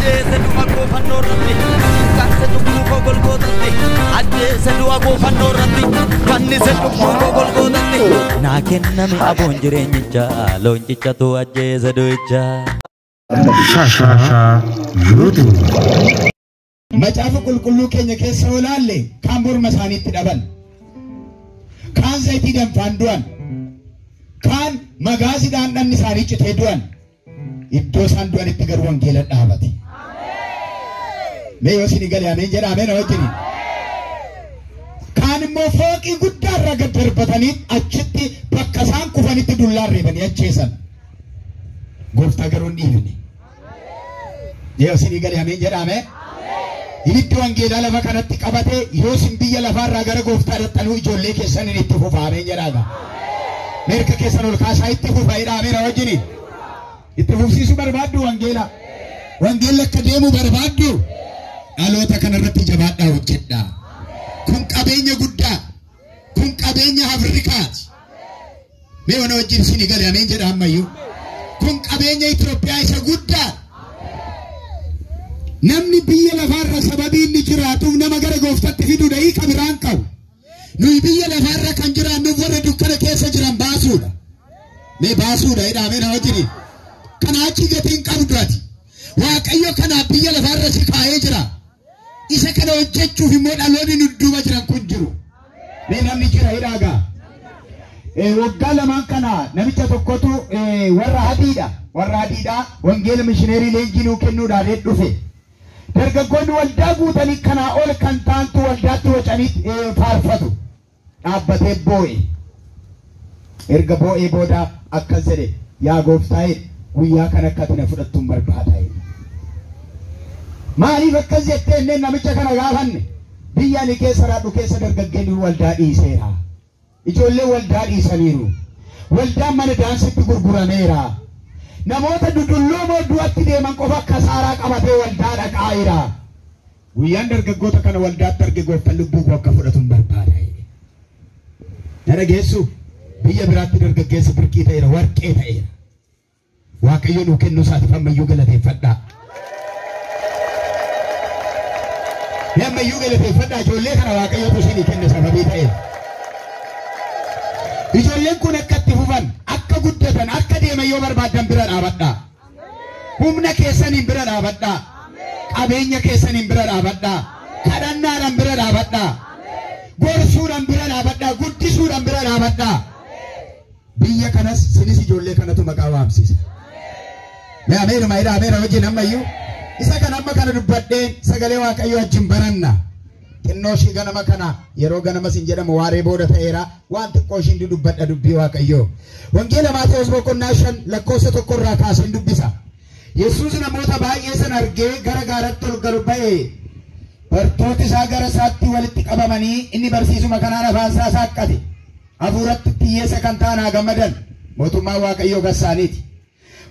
ajjeese du'a koo fannoo irratti kaase cubbuu koo golgootatti ajjeese du'a koo fannoo irratti fannise cubbuu koo golgootatti naa kenname aboon jireenyicha looncichatu ajjeese du'icha. YouTube. Macaafa qulqulluu keenya keessa olaalle kaan morma isaaniitti dhaban, kaan zayitii danfaan du'an, kaan magaasiidhaan dhanni isaanii citee du'an. Iddoo isaan du'anitti garuu wangeela dhaabate. Mee yoo isin galee ameen jedha ameen wajjin. Kaan immoo fooqii guddaa irraa gad darbatanii achitti bakka isaan kufanitti dullaan reebanii ajjeesan. Gooftaa garuu hin dhiifne. Yoo isin galee ameen jedha ameen. Ibiddi wangeelaa lafa kanatti qabatee yoo isin biyya lafaarraa gara gooftaa dhaqxanuu ijoollee keessaniin itti fufaa ameen jedhaaga. Meerka keessan ol kaasaa itti fufaa jedha ameen wajjin. Itti fufsiisuu barbaaddu wangeela. Wangeelli akka deemu barbaaddu. Dhaloota kanarratti jabaadhaa hojjedhaa. Kun qabeenya guddaa. Kun qabeenya Afrikaati. Mee wana wajjin isin galee ameen jedha ammayyuu. Kun qabeenya Itoophiyaa isa guddaa. Namni biyya lafaarra sababii inni jiraatuuf nama gara gooftaatti fiduudha hiika biraan qabu. Nuyi biyya lafaarra kan jiraannuuf warra dukkana keessa jiran baasuudha. Mee baasuudha jedha ameen wajjin. Kana achi gatiin qabdu ati. Waaqayyo kanaaf biyya lafaarra si kaa'ee jira. Isa kana hojjechuuf immoo dhaloonni nu duuba jiran kun jiru. Mee namni jira jedhaagaa. Waggaa lamaan kana namicha tokkotu warra hadiidha wangeela mishineerii leenjii nuu kennuudhaan dhufe. Dargaggoonni waldaa guutanii kanaa ol kan taantu waldaatti wacanii faarfatu. Dhaabbatee boo'e. Erga boo'ee booda akkas jedhe yaa gooftaa guyyaa kan akkati na fudhattuun barbaada. Maaliif akkas jettee inneen namicha kana gaafanne biyya ani keessa raadhu keessa dargaggeonni waldaa dhiiseera. Ijoollee waldaa dhiisaniiru. Waldaan mana daansitti gurgurameera. Namoota dudulloomoo du'atti deeman qofa akka saaraa qabatee waldaa dhaqaa jira. Guyyaan dargaggoota kana waldaatti arge gooftaan lubbuu koo akka fudhatuun barbaada. Nara geessu biyya biraatti dargaggeessi birqii ta'eera, warqee ta'eera. Waaqayyo nuu kennuu isaatiif ammayyuu galateeffadhaa. Ammayyuu galateeffadhaa ijoollee kana waaqayyotu isinii kenne sababii ta'eef. Ijoolleen kun akka itti fufan, akka guddatan, akka deeman yoo barbaadan bira dhaabadhaa. Humna keessaniin bira dhaabadhaa. Qabeenya keessaniin bira dhaabadhaa. Kadhannaadhaan bira dhaabadhaa. Gorsuudhaan bira dhaabadhaa. Guddisuudhaan bira dhaabadhaa. Biyya kanas sinis ijoollee kanatu maqaa waamsisa. Mee ameeruma jedha ameera wajjin ammayyuu. Isa kan amma kana dubbadheen sagalee waaqayyoo wajjin baranna. Xinnoo ishii ganama kana yeroo ganama sin jedhamu waaree booda ta'eera waan xiqqoo ishiin dubbadha dubbii waaqayyoo. Wangeela Maatewos boqonnaa 5 lakkoofsa 1 irraa kaaseen dubbisa. Yesuus namoota baay'ee san argee gara gaaratti ol gad ba'ee bartoota isaa gara isaatti walitti qabamanii inni barsiisuma kanaan afaan isaa saaqqate. Hafuuratti xiyyeessa kan ta'an haa gammadan mootummaa waaqayyoo gasaaniiti.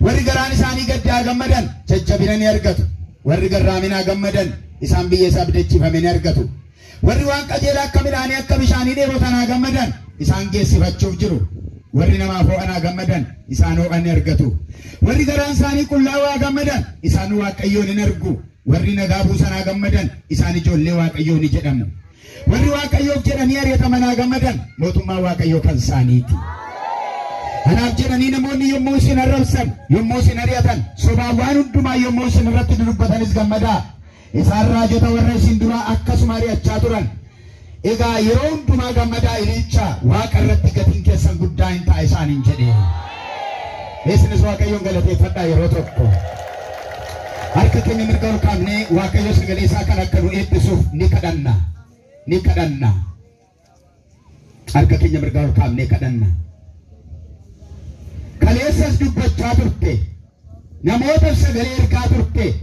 Warri garaan isaanii gaddaa gammadan jajjabina ni argatu. Warri garraaminaa gammadan isaan biyya isaa abdachiifame ni argatu. Warri waan qajeelaa akka midhaanii akka bishaanii dheebotan haa gammadan isaan geessifachuuf jiru. Warri namaaf ho'an gammadan isaan ho'an ni argatu. Warri garaan isaanii qullaa'aa haa gammadan isaan waaqayyoon ni argu. Warri nagaa buusan haa gammadan isaan ijoollee waaqayyoo ni jedhamu. Warri waaqayyoof jedhanii ari'ataman haa gammadan mootummaa waaqayyoo kan isaaniiti. Kanaaf jedhanii namoonni yommuu isin arrabsan, yommuu isin ari'atan, sobaan waan hundumaa yommuu isin irratti dubbatanis gammadaa. Isaan raajota warra isin duraa akkasuma ari'achaa turan. Egaa yeroo hundumaa gammadaa ilicha waaqa irratti gatiin keessan guddaa hin ta'a isaaniin jedhee. Isinis waaqayyoon galateeffadhaa yeroo tokko. Harka keenya mirga ol kaafnee waaqayyo sagalee isaa kan akka nu eebbisuuf ni kadhanna. Ni kadhanna. Harka keenya mirga ol kaafnee kadhanna. Kaleessas dubbachaa turte. Namoota sagalee ergaa turte.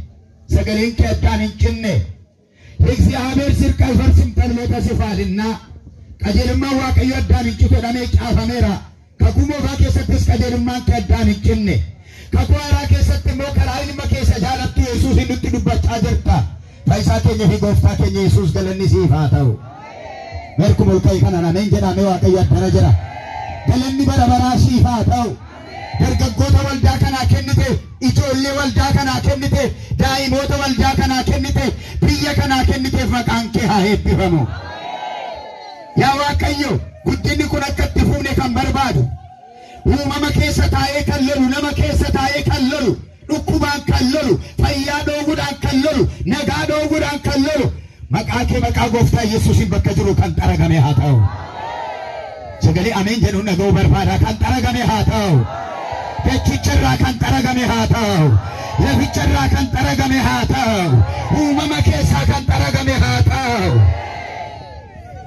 Sagaleen kee addaan hin cinne. እግዚአብሔር ጽድቅ አይፈርስም ተብሎ ተጽፏልና qajeelummaan waaqayyo addaan hin citu jedhamee caafameera. Kakuu moofaa keessattis qajeelummaan kee addaan hin cinne. Kakuu haaraa keessatti immoo karaa ilma keessa jaalattu Yesuus nutti dubbachaa jirta. Fayyisaa keenya fi gooftaa keenya Yesuus galanni siif haa ta'u. Merkum ol ka'ii kanaan ameen jedhamee waaqayyo addana jira. Galanni bara baraa siif haa ta'u. dargaggoota waldaa kanaa kennite, ijoollee waldaa kanaa kennite, daa'imoota waldaa kanaa kennite, biyya kanaa kenniteef maqaan kee haa eebbifamu. Yaa Waaqayyo, guddinni kun akka itti fuune kan barbaadu, uumama keessa taa'ee kan lolu, nama keessa taa'ee kan lolu, dhukkubaan kan lolu, fayyaa dhoowwuudhaan kan lolu, nagaa dhoowwuudhaan kan lolu, maqaa kee maqaa gooftaa Yesuusin bakka jiru kan xaragame haa ta'u. Sagalee ameen jedhuun dhaga'uu barbaada. Kan xaragame haa ta'u. Dachicharraa kan xaragame haa ta'u. Laficharraa kan xaragame haa ta'u. Uumama keessaa kan xaragame haa ta'u.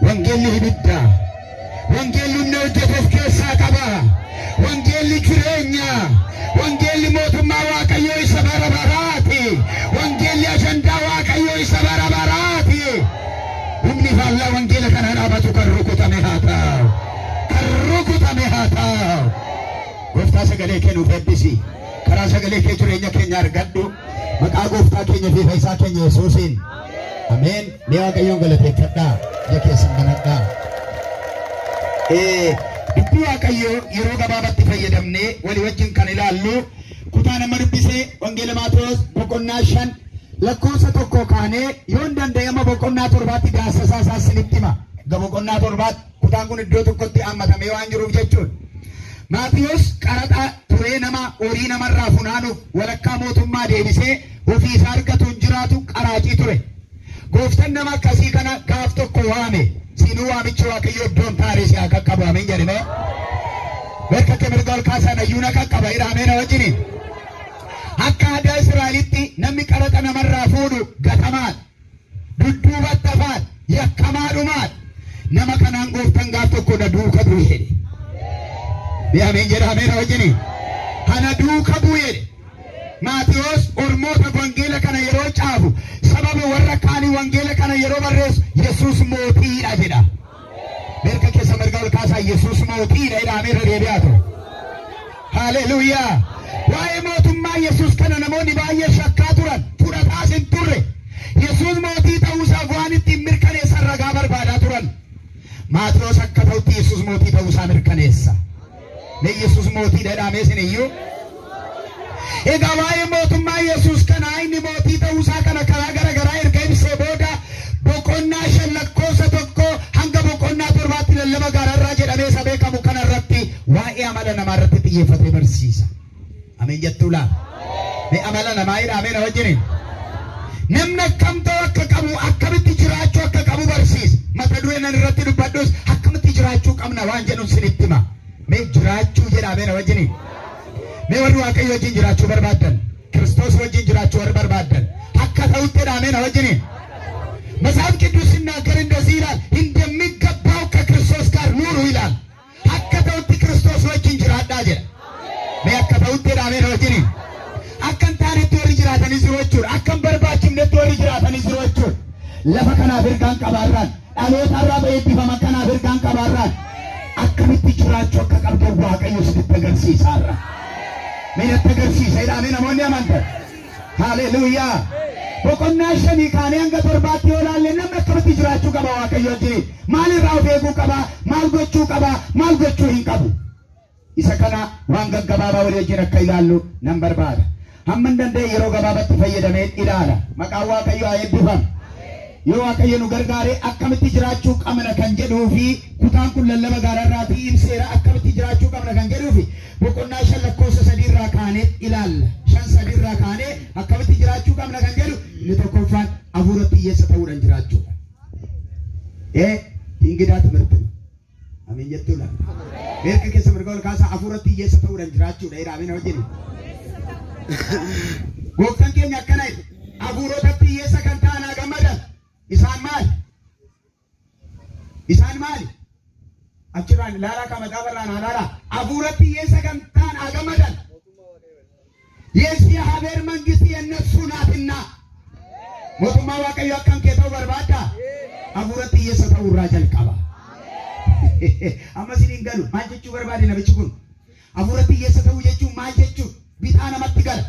Wangeelli ibidda. Wangeelli humna hojjetuuf keessaa qaba. Wangeelli jireenya. Wangeelli mootummaa Waaqayyoo isa bara baraati. Wangeelli ajandaa Waaqayyoo isa bara baraati. Humni faallaa wangeela kana dhaabatu kan rukutame haa ta'u. Kan rukutame haa ta'u. Gooftaa sagalee kee nuuf eebbisi. Karaa sagalee kee jireenya keenya argadhu. Maqaa gooftaa keenya fi fayyisaa keenya Yesuusiin. Ameen. Mee Waaqayyoon galateeffadhaa. Ija keessan banadhaa. Dubbii Waaqayyoo yeroo gabaabatti fayyadamnee walii wajjin kan ilaallu kutaa nama dubbisee wangeela Maatewos boqonnaa 5 lakkoofsa 1 kaanee yoon danda'ama boqonnaa 7tti gaassasaa isaa isinitti hima. Boqonnaa 7tti kutaan kun iddoo tokkotti hammatamee waan jiruuf jechuudha. Maatewos qaraxa turee nama horii namarraa funaanuuf walakkaa mootummaa deebisee ofii isaa argatuun jiraatu qaraacii ture. Gooftaan nama akkasii kana gaaf tokko waame. Sinuu waamichi Waaqayyo iddoon taaree haa qaqqabu. Ameen jedhame. Bakka mirga ol kaasan ayyuuna qaqqaba. Ameen wajjin. Akka aadaa Israa'elitti namni qaraxa namarraa fuudhu gatamaan, dudduubatti hafaan, yakkamaadhumaan. Nama kanaan gooftaan gaaf tokko na duuka bu'u jedhe. Ameen jedha. Ameen wajjin. Kana duuka bu'u jedhe. Maatewos ormoota wangeela kana yeroo caafu sababa warra kaanii wangeela kana yeroo barreessu Yesuus mootiidha jedha. Mirga keessa mirga ol kaasaa Yesuus mootiidha jedha. Ameen deebi'aatu. Haleluuyaa. Waa'ee mootummaa Yesuus kana namoonni baay'ee shakkaa turan, fudhataas hin turre. Yesuus mootii ta'uusaaf waan ittiin mirkaneessan ragaa barbaadaa turan. Maatewos akka ta'utti Yesuus mootii ta'uusaa mirkaneessa. Mee Yesuus mootiidha jedhamee isin iyyuu. Egaa waa'ee mootummaa Yesuus kana inni mootii ta'uusaa kana karaa garagaraa erga ibsee booda boqonnaa 5 lakkoofsa 1 hanga boqonnaa 7tti lallaba gaararraa jedhamee isa beekamu kanarratti waa'ee amala namaa irratti xiyyeeffatee barsiisa. Ameen jettuu laa. Mee amala namaa jedha. Ameen wajjin. Namni akkam ta'u akka qabu, akkamitti jiraachuu akka qabu barsiisa. Mata duree nan irratti dubbadhus akkamitti jiraachuu qabna waan jedhuun sinitti hima. Mee jiraachuu jedha. Ameen wajjin. Mee warri Waaqayyo wajjin jiraachuu barbaadan, Kiristoos wajjin jiraachuu warri barbaadan akka ta'utti dhaameen wajjin. መጽሐፍ ቅዱስ ሲናገር እንደዚህ ይላል፣ እንደሚገባው ከክርስቶስ ጋር ኑሩ ይላል። akka ta'utti Kiristoos wajjin jiraadhaa jedha. Mee akka ta'utti dhaameen wajjin. Akka hin taanetti warri jiraatanis jiru jechuudha. Akka hin barbaachifnetti warri jiraatanis jiru jechuudha. Lafa kanaaf ergaan qabaarraan, dhalootarraa eebbifama kanaaf ergaan qabaarraan akkamitti jiraachuu akka qabdu Waaqayyo sitti agarsiisaarra. Mee natti agarsiisa jedhamee namoonni amantan. Haleluuyaa. Boqonnaa 5 kaanee hanga 7tti yoo ilaalle namni akkamitti jiraachuu qaba Waaqayyo wajjin. Maalirraa of eeguu qaba? Maal gochuu qaba? Maal gochuu hin qabu? Isa kana waan gaggabaabaa walii wajjin akka ilaallu nan barbaada. Hamma hin danda'e yeroo gabaabaatti fayyadamee ilaala. Maqaan Waaqayyo haa eebbifamu. Yoo Waaqayyo nu gargaaree akkamitti jiraachuu qabna kan jedhuu fi kutaan kun lallaba gaararraatii ibseera akkamitti jiraachuu qabna kan jedhuu fi boqonnaa 5 lakkoofsa 3 irraa kaanee ilaalla. 5:3 irraa kaanee akkamitti jiraachuu qabna kan jedhu inni tokkoffaan hafuuratti hiyyeessa ta'uudhaan jiraachuudha. Hingidaa timirti. Ameen jettuudha. Beeka keessa mirga ol kaasaa hafuuratti hiyyeessa ta'uudhaan jiraachuudha. Ameen wajjin. Gooftaan keenya akkana jedhe, hafuurotatti hiyyeessa kan ta'an haa gammadan. Isaan maali? Isaan maali? Achirraan ilaalaa kan maxaafarraan ilaalaa. Hafuuratti hiyyeessa kan ta'an haa gammadan. የእግዚአብሔር መንግስት የእነሱ ናትና። mootummaa Waaqayyo akkam kee ta'uu barbaadda? Hafuuratti hiyyeessa ta'uurraa jalqaba. Amma isiniin galu maal jechuu barbaade namichi kun? Hafuuratti hiyyeessa ta'uu jechuun maal jechuun? Bitaa namatti gala.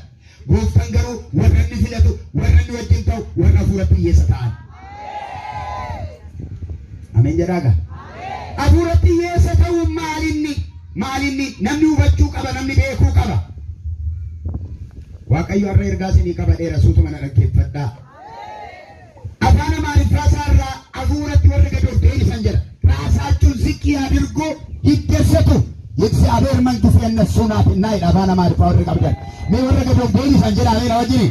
Gooftaan garuu warra inni filatu, warra inni wajjin ta'u, warra hafuuratti hiyyeessa ta'an. Ameen jedhaaga. Hafuuratti hiyyeessa ta'uu maalinni? maalinni namni hubachuu qaba namni beekuu qaba. Waaqayyo har'a ergaa isinii qabadheera suutuma na dhaggeeffadhaa. Afaan Amaariffaa isaarraa hafuuratti warra gad of deebisan jedha. ራሳችሁን ዝቅ ያድርጉ ይደሰቱ የእግዚአብሔር መንግሥት የእነሱ ናትና ይላል አፋን አማርኛ ወርቅ አብዳን ወረገ ዶግዶኒ ሰንጀራ አሜን ወጅኒ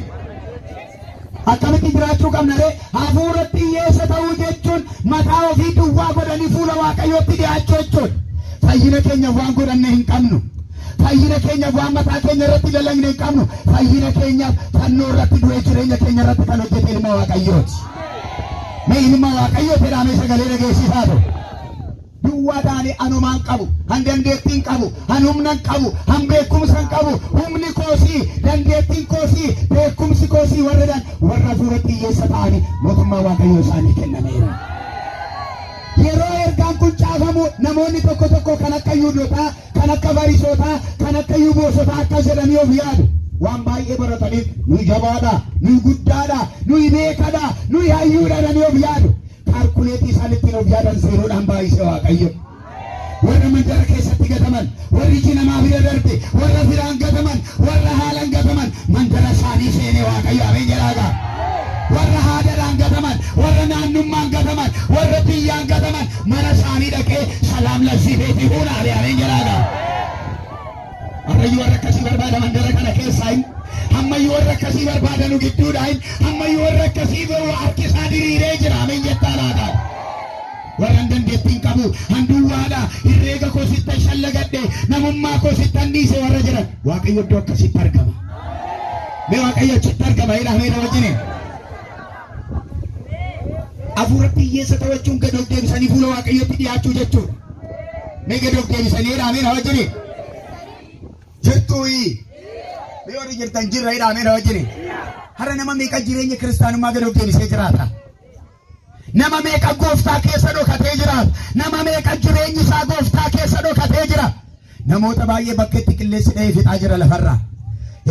አከምት ጅራችሁ ቀምነሬ አፉረት የሰተው ጀቹን መታው ፊት ዋ ጎደኒ ፉለ ዋቀዮት ዲያቾቹን ፈይነ ከኛ ዋን ጎደነ እንቀምኑ ፈይነ ከኛ ዋን መታ ከኛ ረት ለለኝ እንቀምኑ ፈይነ ከኛ ፈኖ ረት ዱዌ ጅሬኛ ከኛ ረት ከነጀቴ ልማ ዋቀዮት ነይልማ ዋቀዮት ዳሜ ሰገሌ ነገሲሳቶ duwwaadhaani anumaan qabu dandeettiin qabu anumnan qabu beekumsan qabu humni koosii dandeettiin koosii beekumsi koosii warradaan warra fuuratti hiyyeessa ta'anii mootummaa waaqayyoo isaanii kennameera. Yeroo ergaan kun caafamu namoonni tokko tokko kan akka Yihuudootaa kan akka Farisootaa kan akka Yibuusotaa akka jedhanii of yaadu waan baay'ee barataniif nuyi jabaadha nuyi guddaadha nuyi beekadha nuyi hayyuudha jedhanii of yaadu. Kalkuleetii isaanitti of yaadan seeroodhaan baay'isee waaqayyo warra mandara keessatti gataman warri namaa bira darbe warra firaan gataman warra haalan gataman mandara isaanii seenee waaqayyo ameen jedhaaga warra haadhaan gataman warra naannummaan gataman warra biyyaan gataman mana isaanii dhaqee salaam lazzifeeti huunaalee ameen jedhaaga warra akkasii barbaada mandara kana keessaa amma warra akkasii barbaadanu gidduudhaan amma warra akkasii harkisaa diriiree jira ameen jettaalaadha warra dandeettiin qabu handuwwaadha irreega koo sittan shallagadhe namummaa koo sittan dhiise warra jiran waaqayyo iddoo akkasitti argama mee waaqayyo achitti argama jedhamee na wajjiniin hafuuratti hiyyeessa ta'achuun gad of deebisanii fuula waaqayyotti dhiyaachuu jechuudha mee gad of deebisanii jedhamee na wajjiniin jirtuuyi Biori jirtan jirra jedhamee na wajjiniin har'a nama meeqa jireenya kiristaanummaa gad of deebisee jiraata nama meeqa gooftaa keessa dhokatee jiraata nama meeqa jireenyi isaa gooftaa keessa dhokatee jira namoota baay'ee bakka itti qilleensi dha'ee fixaa jira lafarraa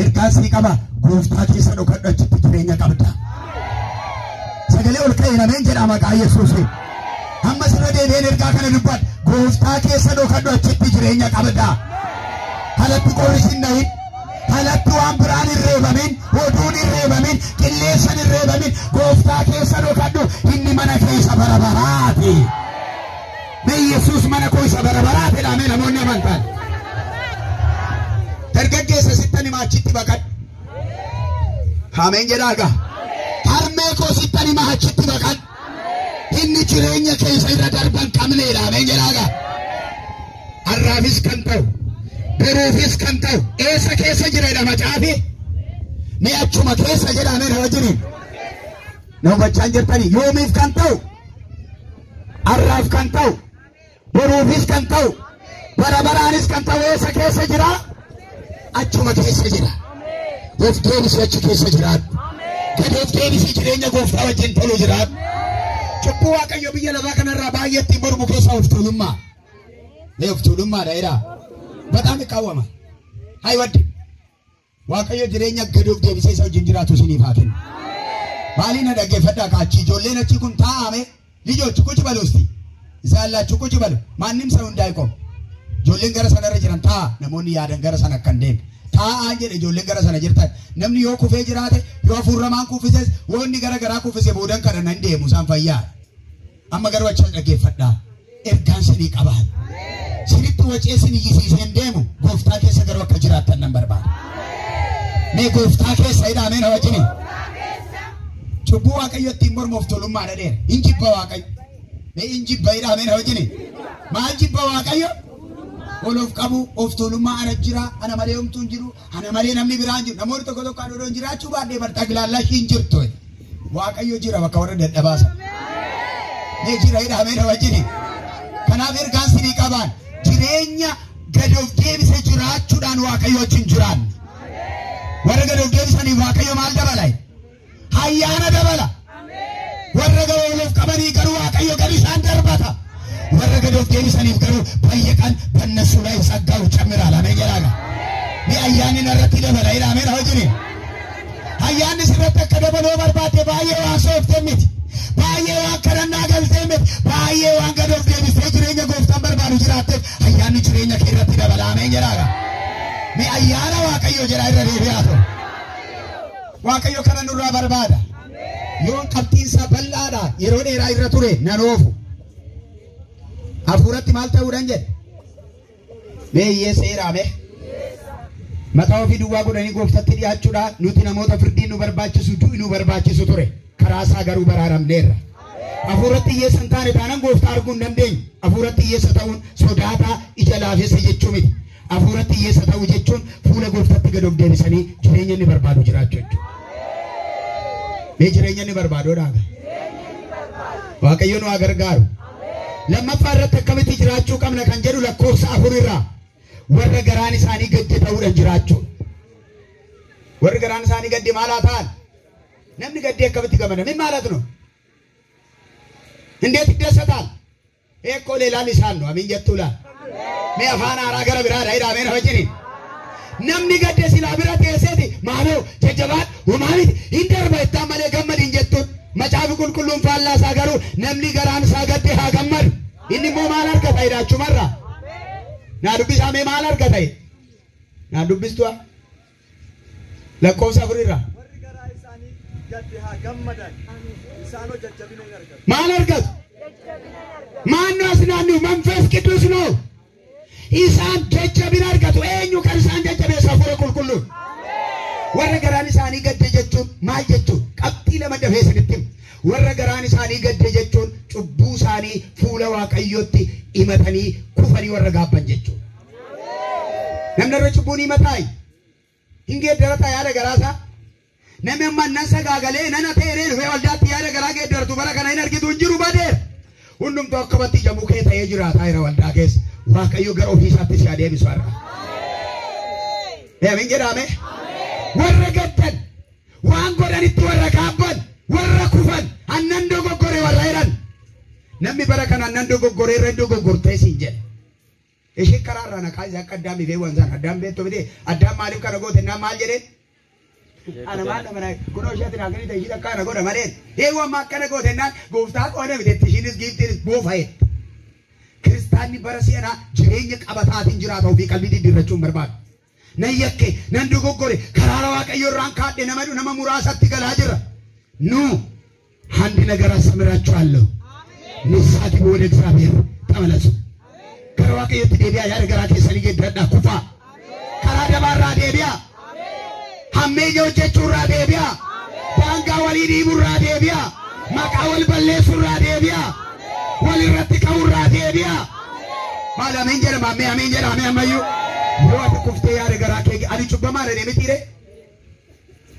ergaan sii qaba gooftaa keessa dhokadhu achitti jireenya qabda sagalee ol ka'e nameen jedha maqaa Yesuusiin ammas irra deebi'een ergaa kana dubbadhu gooftaa keessa dhokadhu achitti jireenya qabda halatti qoorisiin dhahin halatti waan biraan irreebamin oduun irreebamin qilleessan irreebamin gooftaa keessa dhokadhu inni mana keessa bara baraati mee Yesuus mana koo isa bara baraati jedhamee namoonni amantan dargaggeessa sittani maachitti baqadhu ameen jedhaaga harmee koo sittani maachitti baqadhu inni jireenya keessa irra darban qabneedha ameen jedhaaga har'aafis kan ta'u beruufis kan ta'u eessa keessa jireedha macaafi mee achuma keessa jedhamee na wajjiniin na hubachaan jirtanii yoomiif kan ta'u har'aaf kan ta'u beruufis kan ta'u bara baraanis kan ta'u eessa keessa jira achuma keessa jira of deebisii achi keessa jiraadhu gad of deebisii jireenya gooftaa wajjin toluu jiraadhu cubbuu waaqayyo biyya lafaa kanarraa baay'eetti mormu keessa of tuulummaa mee of tuulummaadha jedhaa በጣም ይቃወማል አይወድም waaqayyo jireenya gad of deebisee isa wajjin jiraatu isiniif haa kennu maaliin dhaggeeffadhaa kaachi ijoolleen achi kun taa'ame lijochi ቁጭ በሉ እስቲ እዛ ያላችሁ ቁጭ በሉ ማንም ሰው እንዳይቆም ijoolleen gara sanarra jiran taa'a namoonni yaadan gara sana kan deemu taa'aa jedhe ijoolleen gara sana jirtan namni yoo kufee jiraate yoo hafuurramaan kuffises yoo inni gara garaa kuffise boodan kadhanna hin deemu isaan fayyaa amma garuu achi dhaggeeffadhaa ergaan sinii qabaan sinitti waceesin iyyisiiseen deemu gooftaa keessa garuu akka jiraattan nan barbaada mee gooftaa keessa jedhamee na wajjini cubbuu waaqayyo ittiin mormuuf tolummaa dhadheera hin jibba waaqayyo mee hin jibba jedhamee na wajjini maal jibba waaqayyo olof qabu of tolummaa ana jira ana malee homtuu hin jiru ana malee namni biraan jiru namoonni tokko tokko adoon jiraachuu baadhee bartaa gilaallaa hin jirtu waaqayyo jira bakka warra dadhabaasa mee jira jedhamee na wajjini kanaaf ergaan sinii qabaan jireenya gad of deebisee jiraachuudhaan waaqayyo wajjin jiraanna warra gad of deebisanii waaqayyo maal dabala hayyaana dabala warra gad of qabanii garuu waaqayyo gad isaan darbata warra gad of deebisaniif garuu baay'eeqan በእነሱ ላይ ጸጋው ይጨምራል አሜን ይላል በአያኒ ነረት dabala አሜን ወጅኒ hayyaanni sirratti akka dabaloo barbaade baay'ee waan soofteemiti baay'ee waan kadhannaa galteemiti baay'ee waan gad of deebisee jireenya gooftaan barbaadu jiraatteef hayyaanni jireenya kee irratti dabala jedhaaga. Mi ayyaana Waaqayyo jedha irra deebi'aa ture. Waaqayyo kana nurraa barbaada. Yoon qabxiinsa bal'aadha yeroo dheeraa irra ture nan oofu. Hafuuratti maal ta'uudhaan jedhe? Mee hiyyeessa hiraame? Mataa ofii duwwaa godhanii gooftatti dhiyaachuudhaan nuti namoota firdiin nu barbaachisu du'i nu barbaachisu ture. Karaa isaa garuu baraaramneerra. Hafuuratti hiyyeessa hin taane taanaan gooftaa arguu hin dandeenyu. Hafuuratti hiyyeessa ta'uun sodaataa ija laafessa jechuu miti. Hafuuratti hiyyeessa ta'uu jechuun fuula gooftatti gad of deebisanii jireenya inni barbaadu jiraachuu jechuudha. Mee jireenya inni barbaadoodhaa? Waaqayyo nu haa gargaaru. Lammaffaa irratti akkamitti jiraachuu qabna kan jedhu lakkoofsa 4 irraa warra garaan isaanii gadde ta'uudhaan jiraachuu. Warri garaan isaanii gadde maal haa ta'an? Namni gaddee akkamitti gamada? Min maalatu no? Indeet iddeessataan? Eekkoo leelaan isaan no amiin jettuu laa? Mee afaan haaraa gara biraadha hidhaamee na wajjiniin. Namni gadde silaa bira teesseeti maaloo jajjabaan uumaamiti hin darba ittaan malee gammadiin jettuun. Macaafi qulqulluun faallaa isaa garuu namni garaan isaa gadde haa gammadu. Inni immoo maal argata hidhaachumarra? Naa dubbisaa mee maal argata? Naa dubbistu'a? Lakkoofsa 4 irraa. Warri garaa isaanii gadde haa gammadan. Isaanoo jajjabina hin argatu. Maal argatu? Maannoo as naannu manfees qidduus noo. Isaan jajjabina argatu. Eenyu kan isaan jajjabeessa hafuura qulqulluun? Warra garaan isaanii gadde jechuun maal jechuun? Qabxii lama dafee sanitti. Warra garaan isaanii gadde jechuun cubbuu isaanii fuula Waaqayyootti himatanii kufanii warra gaabban jechuudha. Namni irra cubbuun himataayi. Hin geeddarata yaada garaasaa. Namni amma nan sagaagalee nana ta'ee dhufee waldaatti yaada garaa geeddaratu bara kana hin argitu hin jiru badeera. Hundumtuu akkabatti jamuu kee ta'ee jiraataa jira waldaa keessa. Waaqayyo gara ofii isaatti si adeebisu har'a. Deemin jedhame? Warra gaddan waan godhanitti warra kaabban warra kufan annan dogoggore warra jedhan. Namni bara kana annan dogoggore irra dogoggortee siin jedhe. Ishee karaarraa na kaasee akka addaan bifee wanzaan addaan beektu bitee addaan maaliif kana goote naa maal jedhee? Ana maal nama kunoo isheetti naa kenite ishee akka kana godha malee eewu amma akkana goote naan gooftaa qoone biteetti ishiinis giiftiinis boofa'eetti. Kiristaanni bara si'anaa jireenya qabataatiin jiraata ofii qalbii diddiirrachuun barbaadu. Nan yakke nan dogoggore karaa Waaqayyo irraan kaadhe nama muraasatti galaa jira. Nu አንድ ነገር አስተምራችኋለሁ። ንስሐ ግቡ ወደ እግዚአብሔር ተመለሱ። ከዋቀየት ዴቢያ ያረጋራ ከሰኒ ገደዳ ኩፋ ከራ ደባራ ዴቢያ ሐሜጆ ጀቹራ ዴቢያ ባንጋ ወሊዲ ቡራ ዴቢያ ማቃወል በሌሱራ ዴቢያ ወሊረት ከውራ ዴቢያ ማላ መንጀራ ማሜ አሜንጀራ አሜማዩ ወጥ ኩፍቴ ያረጋራ ከ አዲ ጩበማ ረኔ ምትይሬ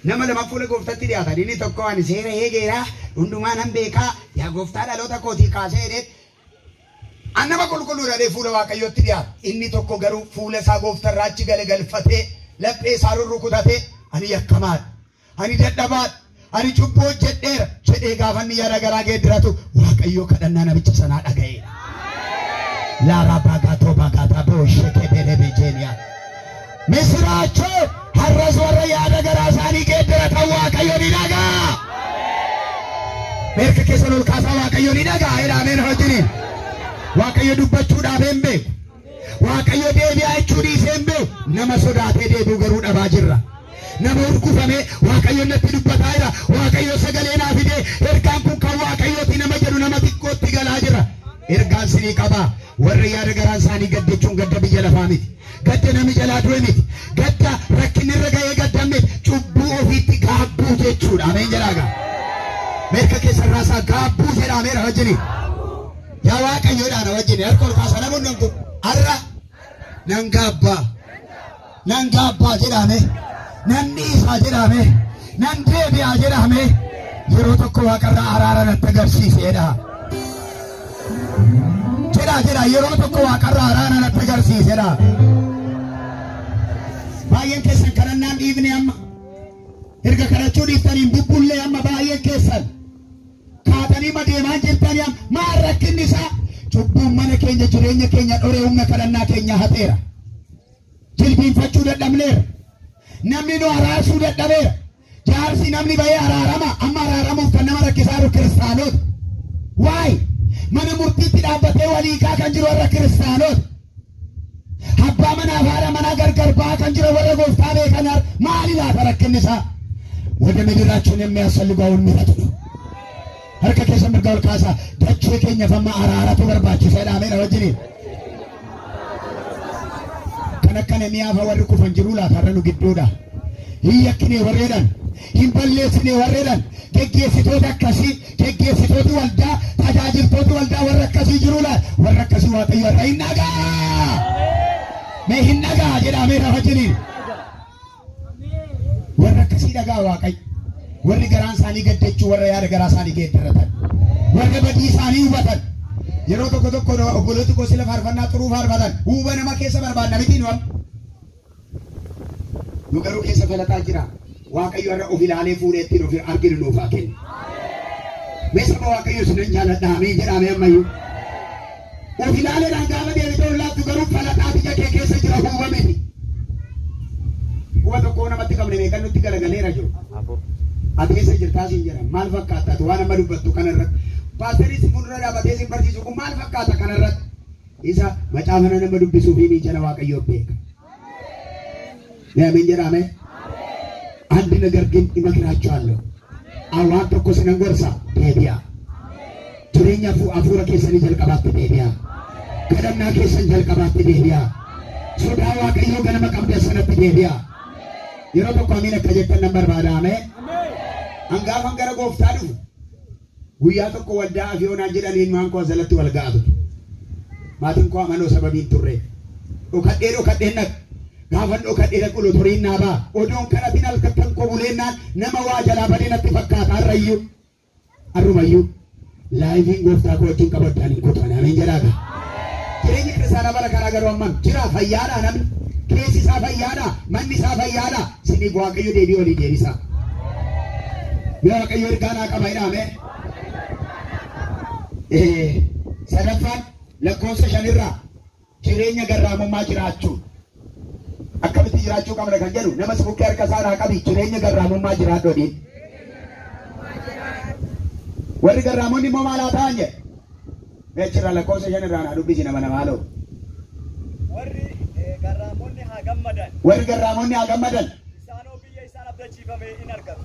nama lama fuula gooftatti dhiyaata inni tokko waan seera eegeera hundumaa nan beekaa yaa gooftaa dhaloota kootii kaasee jedhee annama qulqulluudhaan fuula Waaqayyootti dhiyaata inni tokko garuu fuula isaa gooftarraa achi galagalfatee laphee isaa rurrukutatee ani yakkamaadha ani dadhabaadha ani cubbuu hojjedheera jedhee gaafanni yaada garaa geeddiratu Waaqayyoo kadhannaa namicha sanaa dhaga'eedha. Laaraa baagaatoo baagaataa booshee kebeelee beejeeniyaa misiraachoo har'as warra yaada garaa isaanii geeddiratan Waaqayyo ni dhagaa. Beerka keessan ol kaasaa Waaqayyo ni dhagaa jedhameen hojjiniin. Waaqayyo dubbachuudhaaf hin beeku. Waaqayyo deebi'aa jechuu dhiisee hin beeku. Nama sodaatee deebi'u garuu dhabaa jirra. Nama urgufamee Waaqayyo natti dubbataa jira. Waaqayyo sagalee naa fidee ergaan kun kan Waaqayyooti nama jedhu nama xiqqootti galaa jira. Ergaan sinii qabaa. Warra yaada garaa isaanii gaddachuun gadda biyya lafaa miti. Gadda nami jalaa du'e miti. Gadda rakkinni irra ga'ee gadda miti. Cubbuu ofiitti gaabbuu jechuudha. Ameen jedhaaga. Beerka keessan raasaa gaabbuu jedhameera wajjini. Yaa Waaqayyoodhaa na wajjini. Harka ol kaasa namoonni namtu har'a nan gaabbaa. Nan gaabbaa jedhame. Nan dhiisaa jedhame. Nan deebi'aa jedhame. Yeroo tokko Waaqarraa araara natti agarsiiseedha. Jedha yeroo tokko Waaqarraa araara natti agarsiiseedha. Baay'een keessan kadhannaan dhiifne amma erga kadhachuu dhiiftaniin bubbullee amma baay'een keessan kaatanii deemaa jirtanii amma maal rakkinni isaa cubbuun mana keenya jireenya keenya dhoree humna kadhannaa keenya hateera. Jilbiinfachuu dadhabneera. Namni nu araarsuu dadhabeera. Jaarsi namni bahee araarama amma araaramuuf kan nama rakkisaa jiru kiristaanota. Waay mana murtiitti dhaabbatee waliikaa kan jiru warra kiristaanota. Abbaa mana haadha mana gargar baa kan jira warra gooftaa beekanar maali laata rakkinni isaa ወደ ምድራችን የሚያስፈልገውን ምሕረት ነው harka keessa mirga ol kaasaa dachee keenya famma araaratu barbaachisaadha ameen wajjiniin kan akkana mi'aafa warri kufan jiru laatarra nu gidduudha hin yakkinee warreedhan hin balleessinee warreedhan geggeessitoota akkasii geggeessitooti waldaa tajaajiltooti waldaa warra akkasii jiru warra akkasii waaqayyo irra hin dhagaa mee hin dhagaa jedha ameen wajjiniin warra akkasii dhagaa waaqayyo warri garaan isaanii gaddachuu warra yaada garaa isaanii geeddaratan warra badii isaanii hubatan yeroo tokko tokko obbolooti koo sila faarfannaa xuruu faarfatan huuba nama keessa barbaadna miti nu garuu keessa falataa jira waaqayyo irra of ilaalee fuudhee ittiin of arginu nuuf haa kennu mee saba waaqayyo sinan jaaladha ameen jedhame ammayyuu of ilaaleedhaan gaafa deebitee laattu garuu falataa biyya kee keessa jira huuba miti huuba tokko namatti qabne meeqan nutti galagaleera jiru ati keessa jirtaa siin jedhan maal fakkaata waan amma dubbattu kanarratti paasteris fuuldura dhaabatee siin barsiisu kun maal fakkaata kanarratti isa macaafana nama dubbisuu fi miichana waaqayyoo beeka አሜን ጀራሜ አንድ ነገር ግን ይመክራችኋለሁ አዋን tokko sinan gorsa deebi'a jireenya afuura keessanii jalqabaatti deebi'a kadhannaa keessan jalqabaatti deebi'a sodaa waaqayyoo ganama qabdan sanatti deebi'a yeroo tokko amiin akka jettan nan barbaada ameen hangaafan gara gooftaa dhufu guyyaa tokko waldaa afiyoonaa jedhaniin maan koo jalatti wal ga'atu maatiin koo amanoo sababiin turre dhokadhee naq gaafan dhokadhee dhaqulu turiin naabaa odoon kanatiin halkattan kobuleennaan nama waa jalaa badee natti fakkaata arrumayyuu laayifiin gooftaa koo wajjin qabadhaan hin kutan ameen jedhaaga jireenyi kiristaanaa bara karaa garuu amman jira fayyaadhaa namni keessi isaa fayyaadhaa manni isaa fayyaadhaa sinii waaqayyo deebii olii deebisaa waaqayyo ergaanaa qaba jedhame sadaffaan lakkoofsa 5 irraa jireenya garraamummaa jiraachuu akkamitti jiraachuu qabna kan jedhu nama sibukkee harka isaadhaa qabi jireenya garraamummaa jiraadhu jedhi warri garraamonni immoo maal haa ta'an jedhe meechirra lakkoofsa 5 irraa naa dubbisi nama namaaloo warri garraamonni haa gammadan isaanoo biyya isaan abdachiifame in argatu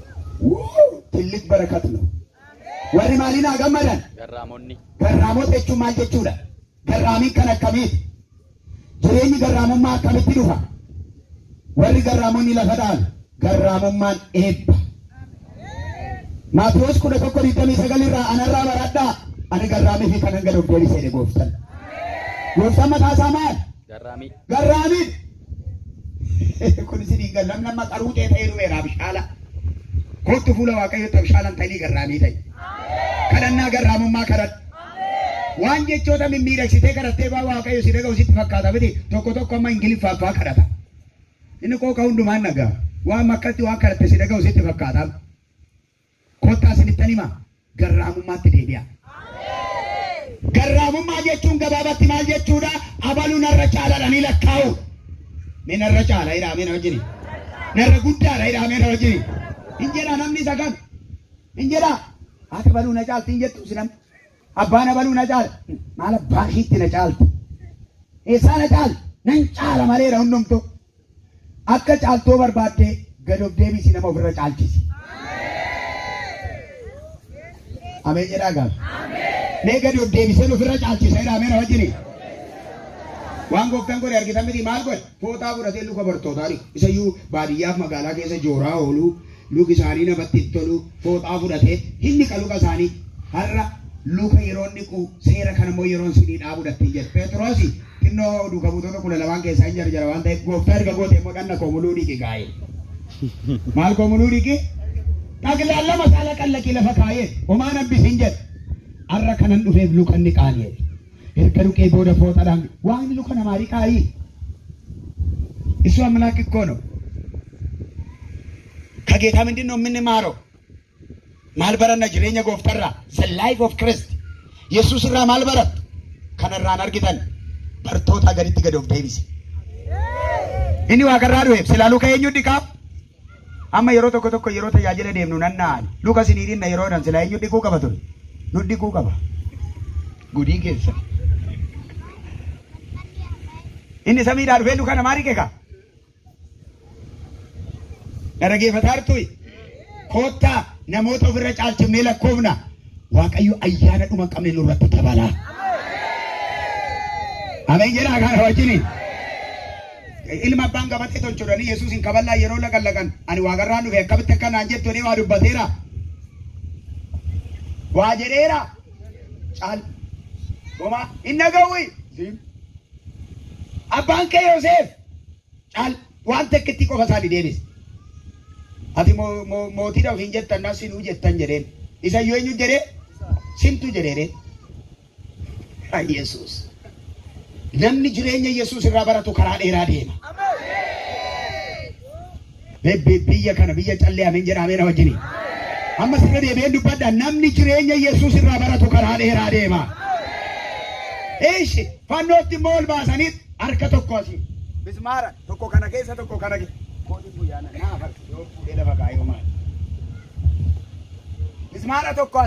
tillik barakat ነው warri maaliin haa gammadan garraamota jechuun maal jechuudha garraamiin kan akkamiiti jireenyi garraamummaa akkamitti dhufa warri garraamonni lafa dhaalu garraamummaan eebba Maatiyos 11:29 irraa anarraa baradhaa ani garraamii fi kanan gad of deebisee gooftan mataa isaa maal garraamiin kun isin gallam nama qaruutee ta'ee dhufeera bishaala kootu fuula waaqayyotti bishaalan ta'anii garraamii ta'e kadhannaa garraamummaa kadhadhu waan jechoota mimmiidhagsitee kadhattee baa waaqayyo si dhaga'u sitti fakkaata miti tokko amma ingiliffaaffaa kadhata inni kooka hundumaan nagaa waan makkatti waan kadhatte si dhaga'u sitti fakkaata kottaa sinittan hima garraamummaatti deebi'a garraamummaa jechuun gabaabatti maal jechuudha abaluu narra caaladhanii lakkaa'u mee narra caala hidhaamee na wajjini narra guddaadha hidhaamee na wajjini hin jedha namni isa kan hin jedha haati baluu na caalti hin jettu sinam abbaan baluu na caala maal abbaan hiitti na caalti eessaa na caala nan caala maleera hundumtu akka caaltoo barbaaddee gad of deebisi nama ofirra caalchisi ameen jedhaa gaafa mee gad of deebisee ofirra caalchisa hidhaamee na wajjini waan gooftaan godhe argitan miti maal godhe fooxaa fudhatee luka bartootaa isayyuu baadiyyaaf magaalaa keessa jooraa ooluu luki isaanii namatti tolu fooxaa fudhatee inni qaluqa isaanii har'a luka yeroo niqu seera kanammoo yeroon sinii dhaabudhattiin jedhe Pheexroosi xinnoo duuka buutota 12 keessaa hin jarjara waan ta'eef gooftaa erga goote immoo dhanna koo muluu dhiqi gaa'e maal koo muluu dhiqi dhaglaan lama saala qallaqii lafa kaayee homaan hambisiin jedhe har'a kanan dhufeef luka inni qaani'e erga dhuqee booda fooxaadhaan waan luka namaa dhiqaayii isu aምላክ እኮ ነው ከጌታ ምንድን ነው የምንማረው ማልበረና ጅሬኛ ጎፍተራ the life of Christ ኢየሱስ ራ ማልበረት ከነራን አርግተን በርቶታ ገሪት ገዶፍ ዴቪስ እኒ ዋቀራዱ ስላሉ ከየኙ ዲካፍ አማ የሮ tokko የሮ ተያጀለ ደምኑ ነናን ሉካስ ኒዲና የሮ ዳን ስላየኙ ዲኩ ቀበቱ ኑዲኩ ቀባ ጉዲ ጌሰ Inni samiidhaa dhufee luka namaa riqe ka. Dhaggeeffataa koottaa namoota ofirra caalchifnee lakkoofna. Waaqayyo ayyaana dhuma qabne nurratti dabala. Ameen jedhaa kana wajjiniin. Ilma abbaan gabatee tolchuudhanii Yesuusin kaballaa yeroo laqan ani waaqarraan dhufe akkamitti akka naan jettu waa dubbateera. Waa jedheera. Caal. Goma inni gawwi. Abbaan kee Yoosef. Caal waan takkitti qofa isaanii deebise. Ati mootiidhaaf hin jettan na sinuu jettan jedheen. Isa yoo eenyu jedhee sintu jedhee. Ay Yesuus. Namni jireenya Yesuus irraa baratu karaa dheeraa deema. Biyya kana biyya callee ameen jedha ameen wajjini. Amma sirra deebi'ee dubbadha namni jireenya Yesuus irraa baratu karaa dheeraa deema. Eeshi fannootti immoo ol baasaniit harka tokko asii. Bismaara tokko kana keessa tokko kana keessa. Koodii guyyaana naa farsi yoo fuudhee lafa kaayoo maali. Bismaara tokko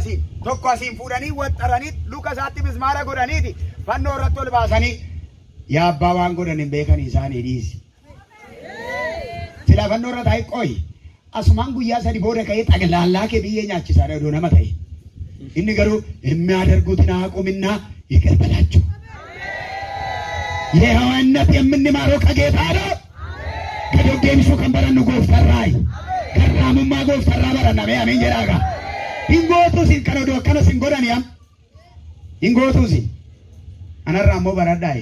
asiin fuudhanii waxxaranii luka isaatti bismaara godhaniiti fannoo irratti ol baasanii yaa abbaa waan godhan hin beekan isaanii dhiisi. Sila fannoo irra taa'e qooyi asumaan guyyaa sadi booda ka'ee xaglaallaa kee biyyee nyaachisaa dha nama ta'e. Inni garuu የሚያደርጉትን አያውቁምና ይቅር በላቸው። የሕይወት የምንማረው ከጌታ ነው። ከዶጌምሱ ከንበረን ጎፍተራይ ከራሙማ ጎፍተራ በረና አሜን ጀራጋ Ingootuusin kana odoo akkana sin godhaniam ingootuusin anarraa immoo baradhaa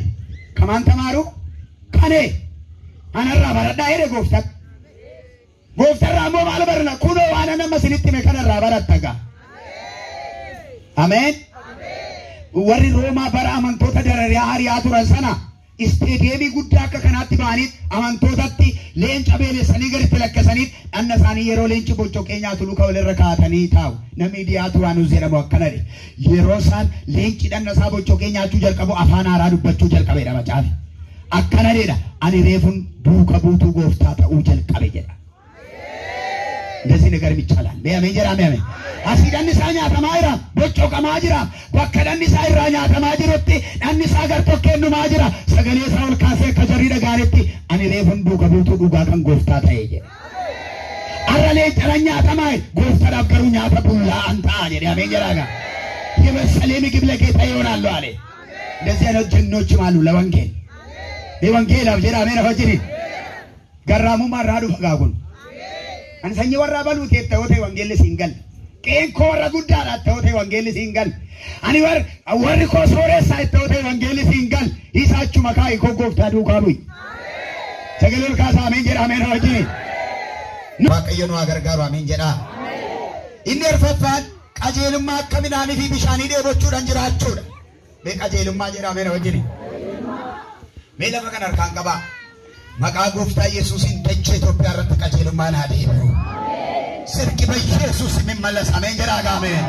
kamaan tamaaru kanee anarraa baradhaa jedhe gooftarraa immoo maal barna kunoo waan nama sinitti hime kanarraa barattaga. Ameen. Warri Roomaa bara amantoota darariyaa hariyaa turan sana isteediyeemii guddaa akka kanaatti ba'aniit amantootatti leenca beelessanii gaditti lakkisaniit dhanna isaanii yeroo leenci boccokee nyaatu luka walirra kaa'atanii taa'u. Namni dhiyaatu waan jedhamu akkana dhe. Yeroo isaan leenci dhanna isaa boccokee nyaachuu jalqabu afaan haaraa dubbachuu jalqabeedha macaafi. Akkana dheedha ani reefun duuka buutuu gooftaa ta'uu jalqabe jedha. እንደዚህ ነገር ይቻላል። በአሜን ጀራ አሜን። አሲዳን ሳኛተማ ይራ ቦጮቀማ ጅራ ወከዳን ሳይራ ኛተማ ጅሮቲ ዳን ሳገር ተከኑ ማጅራ ሰገኔ ሳውል ካሴ ከጀሪ ደጋሪቲ አኒ ሬፉን ዱከ ቡቱ ዱጋ ከን ጎፍታ ታየጀ አራሌ ጨረኛ ተማይ ጎፍታ ዳገሩ ኛተ ቡላ አንታ አለ አሜን ጀራጋ የመሰለ ምግብ ለጌታ ይሆናል አለ። እንደዚህ አይነት ጀግኖችም አሉ ለወንጌል ለወንጌል አብጀራ አሜን ሆጂኒ ገራሙ ማራዱ ፈጋጉን Ani sanyi warra balu ta'ote wangeelli singal. Qeen ko warra guddaadha ta'ote wangeelli singal. Ani warri ko sooressa ta'ote wangeelli singal. Isa achuma kaa'i ko gooftaa duukaa bu'i. Sagalee kaasa ameen jedha ameen hojii. Waaqayyo nu gargaaru ameen jedha. Inni arfaffaan qajeelummaa akka midhaanii fi bishaanii dheebochuudhaan jiraachuudha. Mee qajeelummaa jedha ameen hojii. Mee lafa kan harkaan qabaa. Maqaa gooftaa Yesuusin dachee Itoophiyaa irratti qajeelummaan haa deebi'u. Sirki Yesuus mimmalas ameen jedhaa gaameen.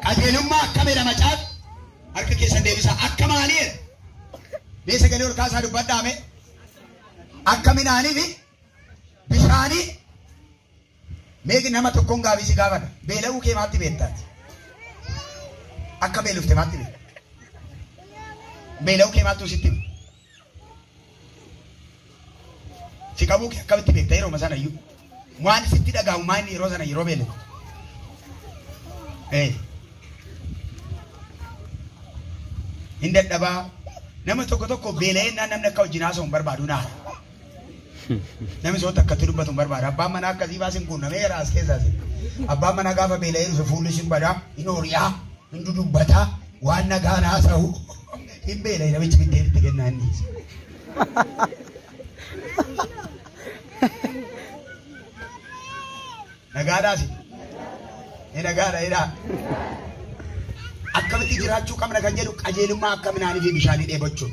Qajeelummaa akkamidha macaaf harka keessan deebisa akka maaliidha. Mee sagalee ol kaasaa dubbadhaame akka midhaanii fi bishaanii meeqi nama tokkoon gaafii si gaafadha. Beela'uu kee maatti beektaati. Akka beelufte maatti beekta. Beela'uu kee maattuu sitti beekta. Si qabu akkamitti beekta yeroo masana iyyuu waan sitti dhaga'u maanni yeroo sana yeroo beelatu. Hin dadhabaa nama tokko beela'ee namni akka wajjin haasa'u hin barbaadu naara. Namni soota akkatti dubbatu hin barbaadu. Abbaan manaa akkasii baasin kun namee as keessaa si. Abbaan manaa gaafa beela'ee dhufe fuulli sin badaa hin horiyaa hin dudubbataa waan nagaan haasa'u hin beela'e namichi biddeen itti kennaa inni. Nagaadhaasi. Nagaadha jedhaa. Akkamitti jiraachuu qabna kan jedhu qajeelummaa akka midhaanii fi bishaanii dheebochuun.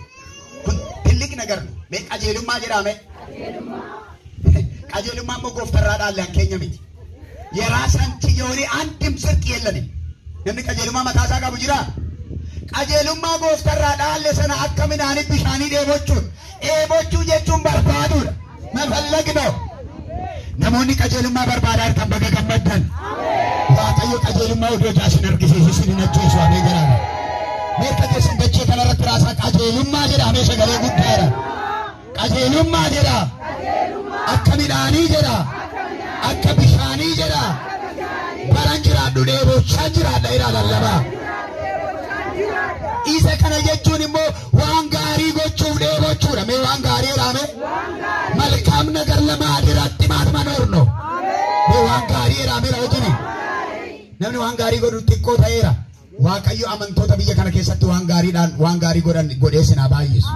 Kun tillik nagarnu. Mee qajeelummaa jedhame. Qajeelummaa immoo gooftarraa dhaallaan keenya miti. Yeraasanti yoonii andim sirqi yellanim. Namni qajeelummaa mataasaa qabu jiraa. Qajeelummaa gooftarraa dhaalle sana akka midhaanii bishaanii dheebochuun. Dheebochuu jechuun barbaaduudha. Mafallagno. Namoonni qajeelummaa barbaadaa harkaan baga gammaddan. Waaqayyo qajeelummaa odoo jaasin argisiisu sin hin ajjeesu amee jiraama. Meeqa keessan dachee kanarratti raasaa qajeelummaa jedhamee sagalee guddaadha. qajeelummaa jedha akka midhaanii jedha akka bishaanii jedha baran jiraadhu dheebochaa jiraadha ira lallabaa isa kana jechuun immoo waan gaarii gochuuf dheebochuudha mee waan gaarii raame malkaam nagar lama adiratti maatuma noorno mee waan gaarii raame raawwatuni namni waan gaarii godhu xiqqoo ta'eera waaqayyo amantoota biyya kana keessatti waan gaariidhaan waan gaarii godhan godhee sinaa baay'isu.